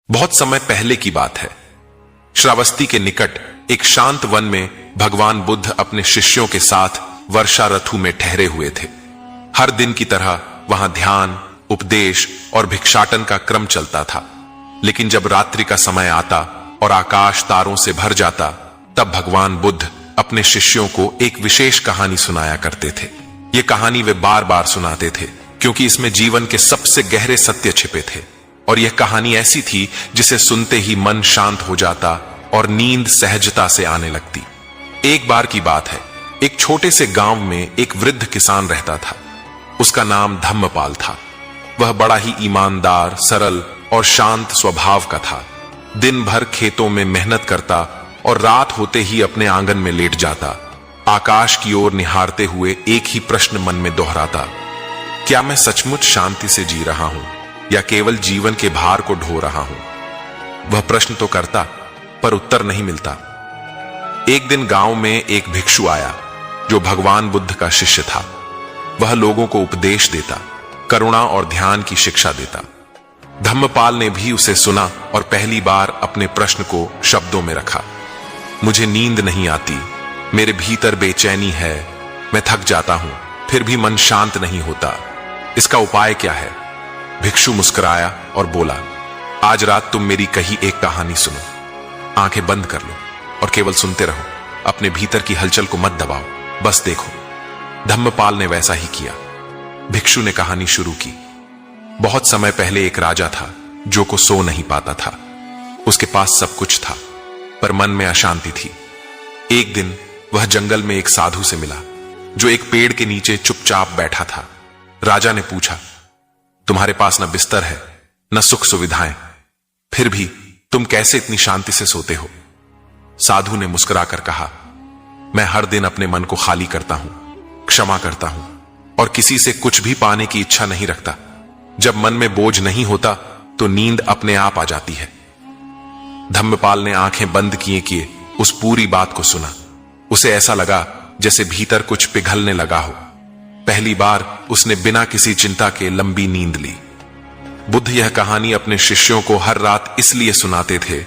बहुत समय पहले की बात है। श्रावस्ती के निकट एक शांत वन में भगवान बुद्ध अपने शिष्यों के साथ वर्षा ऋतु में ठहरे हुए थे। हर दिन की तरह वहां ध्यान, उपदेश और भिक्षाटन का क्रम चलता था। लेकिन जब रात्रि का समय आता और आकाश तारों से भर जाता, तब भगवान बुद्ध अपने शिष्यों को एक विशेष कहानी सुनाया करते थे। ये कहानी वे बार बार सुनाते थे क्योंकि इसमें जीवन के सबसे गहरे सत्य छिपे थे। और यह कहानी ऐसी थी जिसे सुनते ही मन शांत हो जाता और नींद सहजता से आने लगती। एक बार की बात है, एक छोटे से गांव में एक वृद्ध किसान रहता था। उसका नाम धम्मपाल था। वह बड़ा ही ईमानदार, सरल और शांत स्वभाव का था। दिन भर खेतों में मेहनत करता और रात होते ही अपने आंगन में लेट जाता। आकाश की ओर निहारते हुए एक ही प्रश्न मन में दोहराता, क्या मैं सचमुच शांति से जी रहा हूं या केवल जीवन के भार को ढो रहा हूं? वह प्रश्न तो करता, पर उत्तर नहीं मिलता। एक दिन गांव में एक भिक्षु आया जो भगवान बुद्ध का शिष्य था। वह लोगों को उपदेश देता, करुणा और ध्यान की शिक्षा देता। धम्मपाल ने भी उसे सुना और पहली बार अपने प्रश्न को शब्दों में रखा। मुझे नींद नहीं आती, मेरे भीतर बेचैनी है, मैं थक जाता हूं, फिर भी मन शांत नहीं होता। इसका उपाय क्या है? भिक्षु मुस्कुराया और बोला, आज रात तुम मेरी कही एक कहानी सुनो। आंखें बंद कर लो और केवल सुनते रहो। अपने भीतर की हलचल को मत दबाओ, बस देखो। धम्मपाल ने वैसा ही किया। भिक्षु ने कहानी शुरू की। बहुत समय पहले एक राजा था जो को सो नहीं पाता था। उसके पास सब कुछ था, पर मन में अशांति थी। एक दिन वह जंगल में एक साधु से मिला जो एक पेड़ के नीचे चुपचाप बैठा था। राजा ने पूछा, तुम्हारे पास न बिस्तर है न सुख सुविधाएं, फिर भी तुम कैसे इतनी शांति से सोते हो? साधु ने मुस्कुराकर कहा, मैं हर दिन अपने मन को खाली करता हूं, क्षमा करता हूं और किसी से कुछ भी पाने की इच्छा नहीं रखता। जब मन में बोझ नहीं होता तो नींद अपने आप आ जाती है। धम्मपाल ने आंखें बंद किए उस पूरी बात को सुना। उसे ऐसा लगा जैसे भीतर कुछ पिघलने लगा हो। पहली बार उसने बिना किसी चिंता के लंबी नींद ली। बुद्ध यह कहानी अपने शिष्यों को हर रात इसलिए सुनाते थे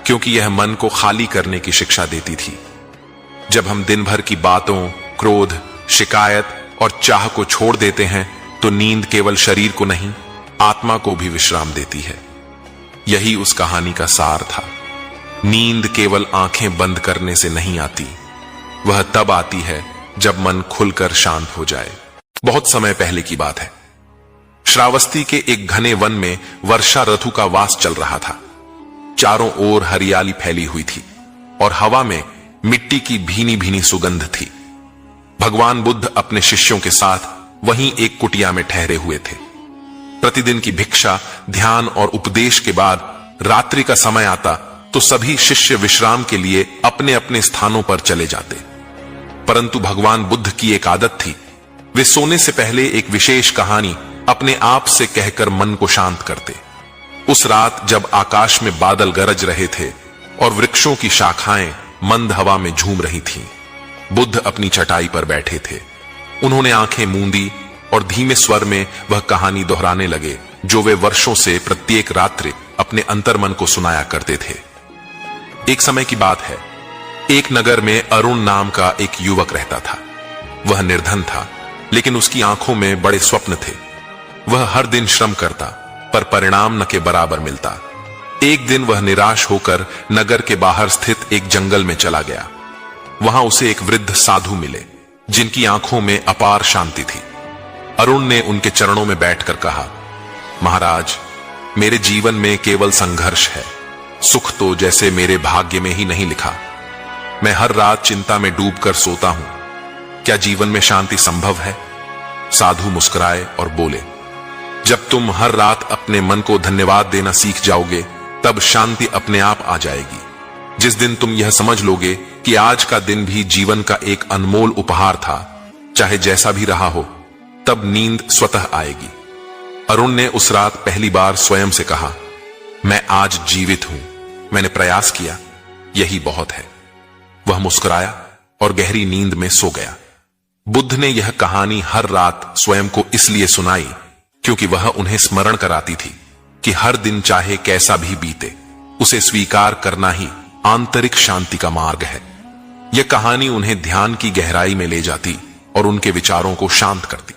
क्योंकि यह मन को खाली करने की शिक्षा देती थी। जब हम दिन भर की बातों, क्रोध, शिकायत और चाह को छोड़ देते हैं तो नींद केवल शरीर को नहीं, आत्मा को भी विश्राम देती है। यही उस कहानी का सार था। नींद केवल आंखें बंद करने से नहीं आती, वह तब आती है जब मन खुलकर शांत हो जाए। बहुत समय पहले की बात है। श्रावस्ती के एक घने वन में वर्षा ऋतु का वास चल रहा था। चारों ओर हरियाली फैली हुई थी और हवा में मिट्टी की भीनी भीनी सुगंध थी। भगवान बुद्ध अपने शिष्यों के साथ वहीं एक कुटिया में ठहरे हुए थे। प्रतिदिन की भिक्षा, ध्यान और उपदेश के बाद रात्रि का समय आता तो सभी शिष्य विश्राम के लिए अपने अपने स्थानों पर चले जाते। परंतु भगवान बुद्ध की एक आदत थी, वे सोने से पहले एक विशेष कहानी अपने आप से कहकर मन को शांत करते। उस रात जब आकाश में बादल गरज रहे थे और वृक्षों की शाखाएं मंद हवा में झूम रही थीं, बुद्ध अपनी चटाई पर बैठे थे। उन्होंने आंखें मूंदी और धीमे स्वर में वह कहानी दोहराने लगे जो वे वर्षों से प्रत्येक रात्रि अपने अंतर्मन को सुनाया करते थे। एक समय की बात है, एक नगर में अरुण नाम का एक युवक रहता था। वह निर्धन था, लेकिन उसकी आंखों में बड़े स्वप्न थे। वह हर दिन श्रम करता, पर परिणाम न के बराबर मिलता। एक दिन वह निराश होकर नगर के बाहर स्थित एक जंगल में चला गया। वहां उसे एक वृद्ध साधु मिले जिनकी आंखों में अपार शांति थी। अरुण ने उनके चरणों में बैठकर कहा, महाराज, मेरे जीवन में केवल संघर्ष है। सुख तो जैसे मेरे भाग्य में ही नहीं लिखा। मैं हर रात चिंता में डूबकर सोता हूं। क्या जीवन में शांति संभव है? साधु मुस्कुराए और बोले, जब तुम हर रात अपने मन को धन्यवाद देना सीख जाओगे, तब शांति अपने आप आ जाएगी। जिस दिन तुम यह समझ लोगे कि आज का दिन भी जीवन का एक अनमोल उपहार था, चाहे जैसा भी रहा हो, तब नींद स्वतः आएगी। अरुण ने उस रात पहली बार स्वयं से कहा, मैं आज जीवित हूं, मैंने प्रयास किया, यही बहुत है। वह मुस्कुराया और गहरी नींद में सो गया। बुद्ध ने यह कहानी हर रात स्वयं को इसलिए सुनाई क्योंकि वह उन्हें स्मरण कराती थी कि हर दिन चाहे कैसा भी बीते, उसे स्वीकार करना ही आंतरिक शांति का मार्ग है। यह कहानी उन्हें ध्यान की गहराई में ले जाती और उनके विचारों को शांत करती।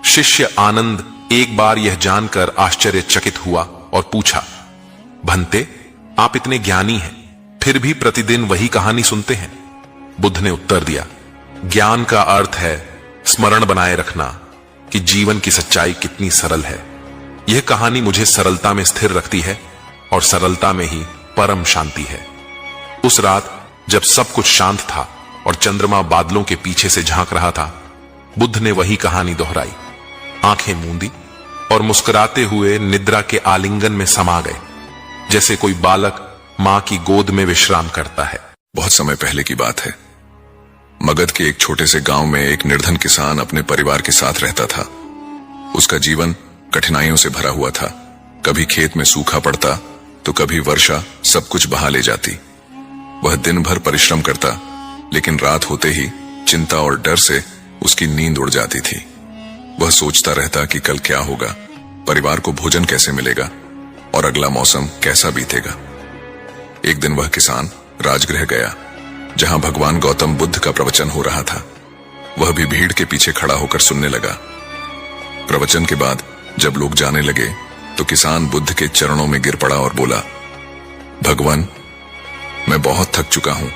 शिष्य आनंद एक बार यह जानकर आश्चर्यचकित हुआ और पूछा, भंते, आप इतने ज्ञानी हैं, फिर भी प्रतिदिन वही कहानी सुनते हैं? बुद्ध ने उत्तर दिया, ज्ञान का अर्थ है स्मरण बनाए रखना कि जीवन की सच्चाई कितनी सरल है। यह कहानी मुझे सरलता में स्थिर रखती है और सरलता में ही परम शांति है। उस रात जब सब कुछ शांत था और चंद्रमा बादलों के पीछे से झांक रहा था, बुद्ध ने वही कहानी दोहराई, आंखें मूंदी और मुस्कुराते हुए निद्रा के आलिंगन में समा गए, जैसे कोई बालक मां की गोद में विश्राम करता है। बहुत समय पहले की बात है। मगध के एक छोटे से गांव में एक निर्धन किसान अपने परिवार के साथ रहता था। उसका जीवन कठिनाइयों से भरा हुआ था। कभी खेत में सूखा पड़ता तो कभी वर्षा सब कुछ बहा ले जाती। वह दिन भर परिश्रम करता, लेकिन रात होते ही चिंता और डर से उसकी नींद उड़ जाती थी। वह सोचता रहता कि कल क्या होगा, परिवार को भोजन कैसे मिलेगा और अगला मौसम कैसा बीतेगा। एक दिन वह किसान राजगृह गया, जहां भगवान गौतम बुद्ध का प्रवचन हो रहा था। वह भी भीड़ के पीछे खड़ा होकर सुनने लगा। प्रवचन के बाद जब लोग जाने लगे तो किसान बुद्ध के चरणों में गिर पड़ा और बोला, भगवान, मैं बहुत थक चुका हूं।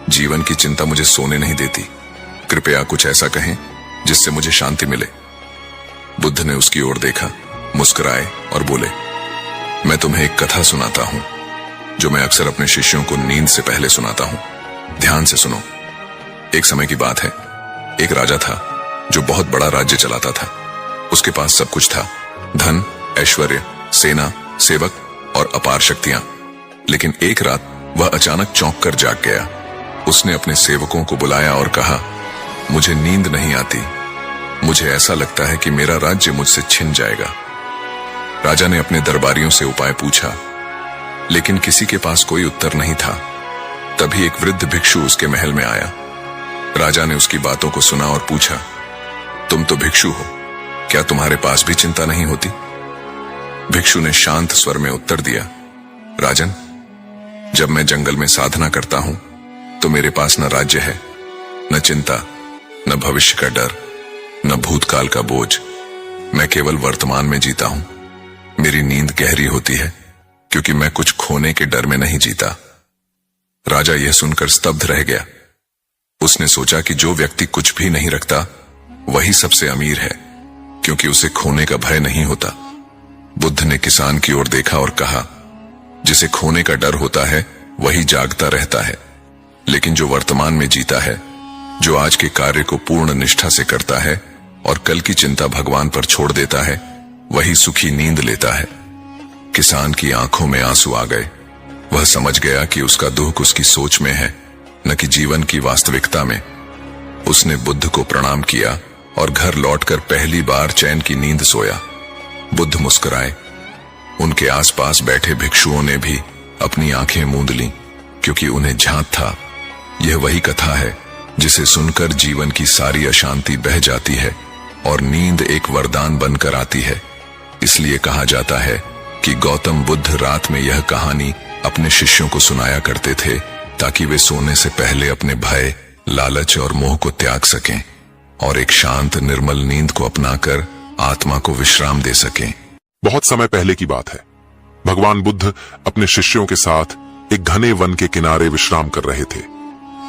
जीवन की चिंता मुझे सोने नहीं देती। कृपया कुछ ऐसा कहें जिससे मुझे शांति मिले। बुद्ध ने उसकी ओर देखा, मुस्कुराए और बोले, मैं तुम्हें एक कथा सुनाता हूं जो मैं अक्सर अपने शिष्यों को नींद से पहले सुनाता हूं। ध्यान से सुनो। एक समय की बात है। एक राजा था जो बहुत बड़ा राज्य चलाता था। उसके पास सब कुछ था, धन, ऐश्वर्य, सेना, सेवक और अपार शक्तियां। लेकिन एक रात वह अचानक चौंक कर जाग गया। उसने अपने सेवकों को बुलाया और कहा, मुझे नींद नहीं आती। मुझे ऐसा लगता है कि मेरा राज्य मुझसे छिन जाएगा। राजा ने अपने दरबारियों से उपाय पूछा, लेकिन किसी के पास कोई उत्तर नहीं था। तभी एक वृद्ध भिक्षु उसके महल में आया। राजा ने उसकी बातों को सुना और पूछा, तुम तो भिक्षु हो, क्या तुम्हारे पास भी चिंता नहीं होती? भिक्षु ने शांत स्वर में उत्तर दिया, राजन, जब मैं जंगल में साधना करता हूं तो मेरे पास न राज्य है, न चिंता, न भविष्य का डर, न भूतकाल का बोझ। मैं केवल वर्तमान में जीता हूं। मेरी नींद गहरी होती है क्योंकि मैं कुछ खोने के डर में नहीं जीता। राजा यह सुनकर स्तब्ध रह गया। उसने सोचा कि जो व्यक्ति कुछ भी नहीं रखता वही सबसे अमीर है, क्योंकि उसे खोने का भय नहीं होता। बुद्ध ने किसान की ओर देखा और कहा, जिसे खोने का डर होता है वही जागता रहता है, लेकिन जो वर्तमान में जीता है, जो आज के कार्य को पूर्ण निष्ठा से करता है और कल की चिंता भगवान पर छोड़ देता है, वही सुखी नींद लेता है। किसान की आंखों में आंसू आ गए। वह समझ गया कि उसका दुख उसकी सोच में है, न कि जीवन की वास्तविकता में। उसने बुद्ध को प्रणाम किया और घर लौटकर पहली बार चैन की नींद सोया। बुद्ध मुस्कुराए। उनके आसपास बैठे भिक्षुओं ने भी अपनी आंखें मूंद लीं, क्योंकि उन्हें झांत था, यह वही कथा है जिसे सुनकर जीवन की सारी अशांति बह जाती है और नींद एक वरदान बनकर आती है। इसलिए कहा जाता है कि गौतम बुद्ध रात में यह कहानी अपने शिष्यों को सुनाया करते थे, ताकि वे सोने से पहले अपने भय, लालच और मोह को त्याग सकें और एक शांत निर्मल नींद को अपनाकर आत्मा को विश्राम दे सकें। बहुत समय पहले की बात है। भगवान बुद्ध अपने शिष्यों के साथ एक घने वन के किनारे विश्राम कर रहे थे।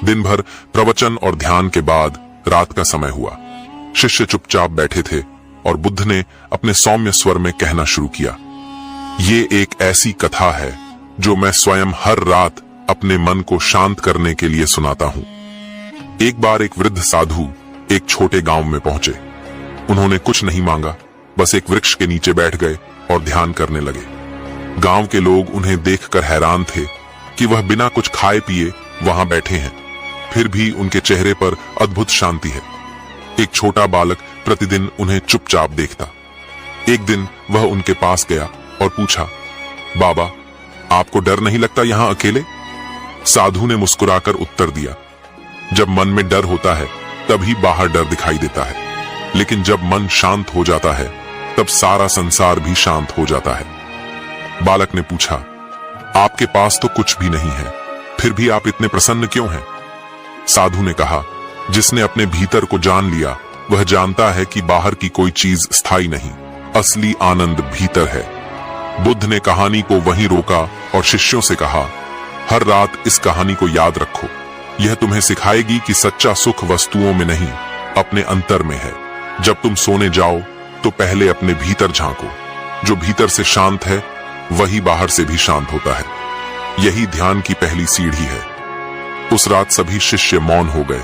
दिन भर प्रवचन और ध्यान के बाद रात का समय हुआ। शिष्य चुपचाप बैठे थे और बुद्ध ने अपने सौम्य स्वर में कहना शुरू किया, ये एक ऐसी कथा है जो मैं स्वयं हर रात अपने मन को शांत करने के लिए सुनाता हूं। एक बार एक वृद्ध साधु एक छोटे गांव में पहुंचे। उन्होंने कुछ नहीं मांगा, बस एक वृक्ष के नीचे बैठ गए और ध्यान करने लगे। गांव के लोग उन्हें देखकर हैरान थे कि वह बिना कुछ खाए पिए वहां बैठे हैं, फिर भी उनके चेहरे पर अद्भुत शांति है। एक छोटा बालक प्रतिदिन उन्हें चुपचाप देखता। एक दिन वह उनके पास गया और पूछा, बाबा, आपको डर नहीं लगता यहां अकेले? साधु ने मुस्कुराकर उत्तर दिया, जब मन में डर होता है तभी बाहर डर दिखाई देता है, लेकिन जब मन शांत हो जाता है तब सारा संसार भी शांत हो जाता है। बालक ने पूछा, आपके पास तो कुछ भी नहीं है, फिर भी आप इतने प्रसन्न क्यों हैं? साधु ने कहा, जिसने अपने भीतर को जान लिया वह जानता है कि बाहर की कोई चीज स्थायी नहीं, असली आनंद भीतर है। बुद्ध ने कहानी को वहीं रोका और शिष्यों से कहा, हर रात इस कहानी को याद रखो। यह तुम्हें सिखाएगी कि सच्चा सुख वस्तुओं में नहीं, अपने अंतर में है। जब तुम सोने जाओ तो पहले अपने भीतर झांको। जो भीतर से शांत है वही बाहर से भी शांत होता है। यही ध्यान की पहली सीढ़ी है। उस रात सभी शिष्य मौन हो गए।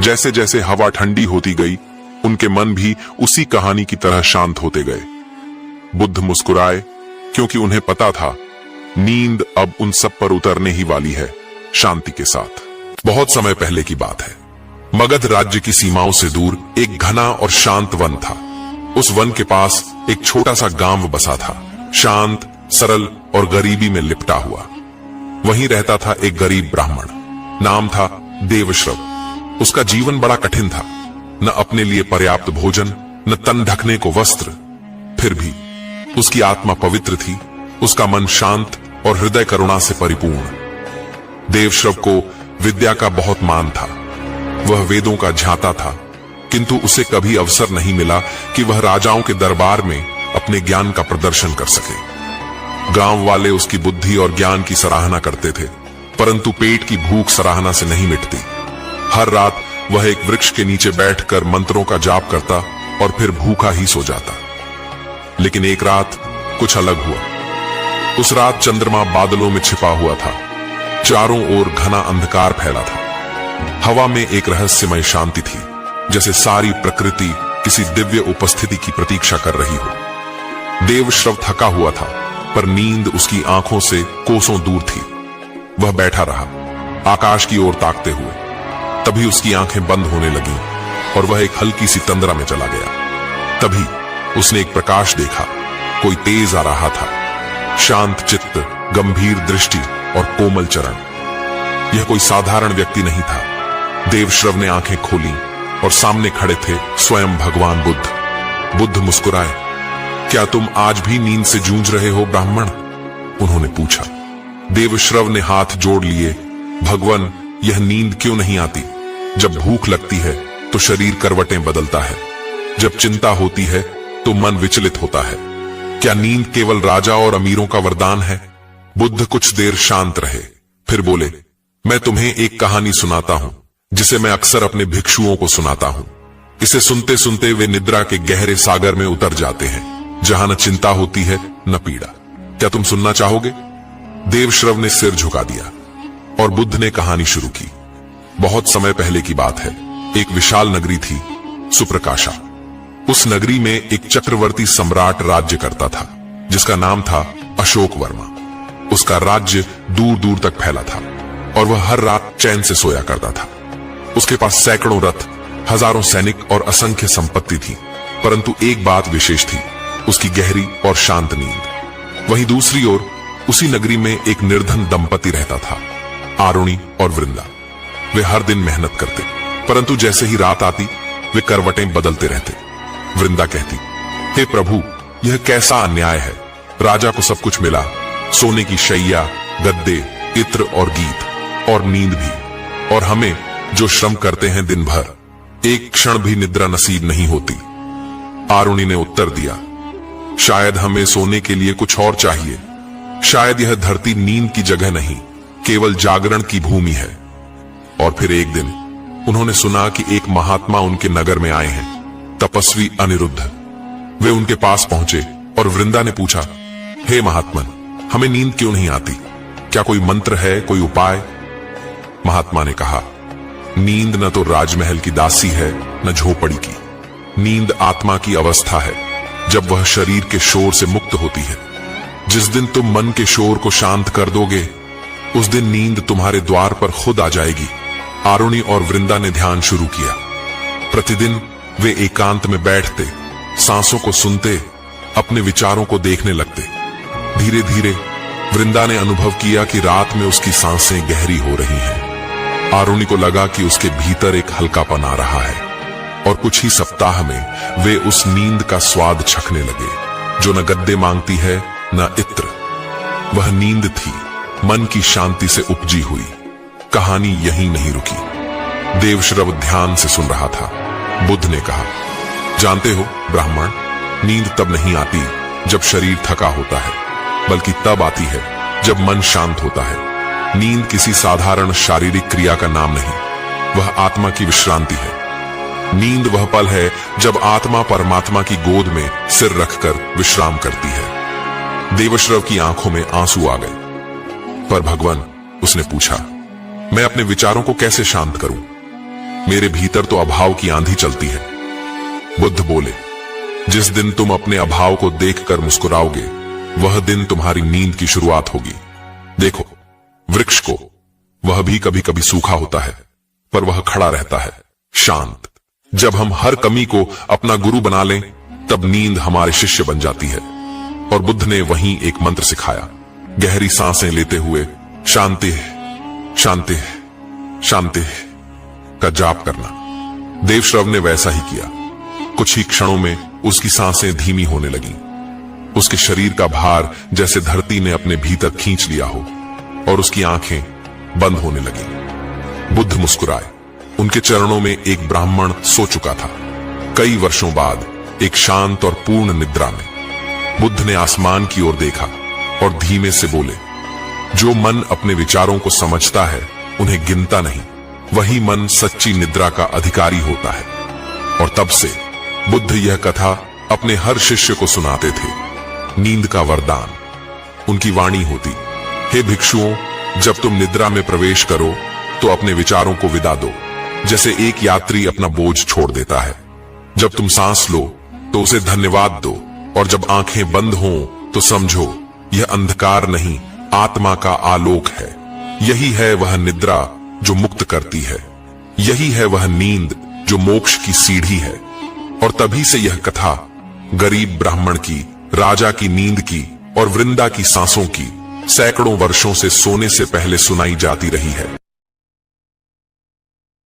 जैसे जैसे हवा ठंडी होती गई, उनके मन भी उसी कहानी की तरह शांत होते गए। बुद्ध मुस्कुराए, क्योंकि उन्हें पता था नींद अब उन सब पर उतरने ही वाली है, शांति के साथ। बहुत समय पहले की बात है। मगध राज्य की सीमाओं से दूर एक घना और शांत वन था। उस वन के पास एक छोटा सा गांव बसा था, शांत, सरल और गरीबी में लिपटा हुआ। वहीं रहता था एक गरीब ब्राह्मण, नाम था देवश्रव। उसका जीवन बड़ा कठिन था, न अपने लिए पर्याप्त भोजन, न तन ढकने को वस्त्र। फिर भी उसकी आत्मा पवित्र थी, उसका मन शांत और हृदय करुणा से परिपूर्ण। देवश्रव को विद्या का बहुत मान था। वह वेदों का झांता था, किंतु उसे कभी अवसर नहीं मिला कि वह राजाओं के दरबार में अपने ज्ञान का प्रदर्शन कर सके। गांव वाले उसकी बुद्धि और ज्ञान की सराहना करते थे, परंतु पेट की भूख सराहना से नहीं मिटती। हर रात वह एक वृक्ष के नीचे बैठकर मंत्रों का जाप करता और फिर भूखा ही सो जाता। लेकिन एक रात कुछ अलग हुआ। उस रात चंद्रमा बादलों में छिपा हुआ था, चारों ओर घना अंधकार फैला था। हवा में एक रहस्यमय शांति थी, जैसे सारी प्रकृति किसी दिव्य उपस्थिति की प्रतीक्षा कर रही हो। देवश्रव थका हुआ था, पर नींद उसकी आंखों से कोसों दूर थी। वह बैठा रहा, आकाश की ओर ताकते हुए। तभी उसकी आंखें बंद होने लगीं और वह एक हल्की सी तंद्रा में चला गया। तभी उसने एक प्रकाश देखा। कोई तेज आ रहा था, शांत चित्त, गंभीर दृष्टि और कोमल चरण। यह कोई साधारण व्यक्ति नहीं था। देवश्रव ने आंखें खोली और सामने खड़े थे स्वयं भगवान बुद्ध। बुद्ध मुस्कुराए, क्या तुम आज भी नींद से जूझ रहे हो ब्राह्मण? उन्होंने पूछा। देवश्रव ने हाथ जोड़ लिए, भगवान, यह नींद क्यों नहीं आती? जब भूख लगती है तो शरीर करवटें बदलता है, जब चिंता होती है तो मन विचलित होता है। क्या नींद केवल राजा और अमीरों का वरदान है? बुद्ध कुछ देर शांत रहे, फिर बोले, मैं तुम्हें एक कहानी सुनाता हूं, जिसे मैं अक्सर अपने भिक्षुओं को सुनाता हूं। इसे सुनते सुनते वे निद्रा के गहरे सागर में उतर जाते हैं, जहां न चिंता होती है न पीड़ा। क्या तुम सुनना चाहोगे? देवश्रव ने सिर झुका दिया और बुद्ध ने कहानी शुरू की। बहुत समय पहले की बात है। एक विशाल नगरी थी, सुप्रकाशा। उस नगरी में एक चक्रवर्ती सम्राट राज्य करता था, जिसका नाम था अशोक वर्मा। उसका राज्य दूर दूर तक फैला था और वह हर रात चैन से सोया करता था। उसके पास सैकड़ों रथ, हजारों सैनिक और असंख्य संपत्ति थी, परंतु एक बात विशेष थी, उसकी गहरी और शांत नींद। वहीं दूसरी ओर उसी नगरी में एक निर्धन दंपति रहता था, आरुणि और वृंदा। वे हर दिन मेहनत करते, परंतु जैसे ही रात आती वे करवटें बदलते रहते। वृंदा कहती, हे प्रभु, यह कैसा अन्याय है। राजा को सब कुछ मिला, सोने की शैया, गद्दे, इत्र और गीत और नींद भी, और हमें जो श्रम करते हैं दिन भर, एक क्षण भी निद्रा नसीब नहीं होती। आरुणि ने उत्तर दिया, शायद हमें सोने के लिए कुछ और चाहिए। शायद यह धरती नींद की जगह नहीं, केवल जागरण की भूमि है। और फिर एक दिन उन्होंने सुना कि एक महात्मा उनके नगर में आए हैं, तपस्वी अनिरुद्ध। वे उनके पास पहुंचे और वृंदा ने पूछा, हे महात्मन, हमें नींद क्यों नहीं आती? क्या कोई मंत्र है, कोई उपाय? महात्मा ने कहा, नींद न तो राजमहल की दासी है न झोपड़ी की। नींद आत्मा की अवस्था है, जब वह शरीर के शोर से मुक्त होती है। जिस दिन तुम मन के शोर को शांत कर दोगे, उस दिन नींद तुम्हारे द्वार पर खुद आ जाएगी। आरुणि और वृंदा ने ध्यान शुरू किया। प्रतिदिन वे एकांत में बैठते, सांसों को सुनते, अपने विचारों को देखने लगते। धीरे धीरे वृंदा ने अनुभव किया कि रात में उसकी सांसें गहरी हो रही हैं। आरुणि को लगा कि उसके भीतर एक हल्कापन आ रहा है, और कुछ ही सप्ताह में वे उस नींद का स्वाद चखने लगे, जो न गद्दे मांगती है न इत्र। वह नींद थी, मन की शांति से उपजी हुई। कहानी यहीं नहीं रुकी। देवश्रव ध्यान से सुन रहा था। बुद्ध ने कहा, जानते हो ब्राह्मण, नींद तब नहीं आती जब शरीर थका होता है, बल्कि तब आती है जब मन शांत होता है। नींद किसी साधारण शारीरिक क्रिया का नाम नहीं, वह आत्मा की विश्रांति है। नींद वह पल है जब आत्मा परमात्मा की गोद में सिर रखकर विश्राम करती है। देवश्रव की आंखों में आंसू आ गए। पर भगवान, उसने पूछा, मैं अपने विचारों को कैसे शांत करूं? मेरे भीतर तो अभाव की आंधी चलती है। बुद्ध बोले, जिस दिन तुम अपने अभाव को देखकर मुस्कुराओगे, वह दिन तुम्हारी नींद की शुरुआत होगी। देखो, वृक्ष को, वह भी कभी कभी सूखा होता है, पर वह खड़ा रहता है, शांत। जब हम हर कमी को अपना गुरु बना लें, तब नींद हमारे शिष्य बन जाती है। और बुद्ध ने वहीं एक मंत्र सिखाया, गहरी सांसें लेते हुए शांति शांति शांति का जाप करना। देवश्रव ने वैसा ही किया। कुछ ही क्षणों में उसकी सांसें धीमी होने लगीं। उसके शरीर का भार जैसे धरती ने अपने भीतर खींच लिया हो, और उसकी आंखें बंद होने लगीं। बुद्ध मुस्कुराए। उनके चरणों में एक ब्राह्मण सो चुका था, कई वर्षों बाद, एक शांत और पूर्ण निद्रा में। बुद्ध ने आसमान की ओर देखा और धीमे से बोले, जो मन अपने विचारों को समझता है, उन्हें गिनता नहीं, वही मन सच्ची निद्रा का अधिकारी होता है। और तब से बुद्ध यह कथा अपने हर शिष्य को सुनाते थे। नींद का वरदान उनकी वाणी होती, हे भिक्षुओं, जब तुम निद्रा में प्रवेश करो तो अपने विचारों को विदा दो, जैसे एक यात्री अपना बोझ छोड़ देता है। जब तुम सांस लो तो उसे धन्यवाद दो, और जब आंखें बंद हों तो समझो यह अंधकार नहीं, आत्मा का आलोक है। यही है वह निद्रा जो मुक्त करती है। यही है वह नींद जो मोक्ष की सीढ़ी है। और तभी से यह कथा गरीब ब्राह्मण की, राजा की नींद की और वृंदा की सांसों की सैकड़ों वर्षों से सोने से पहले सुनाई जाती रही है।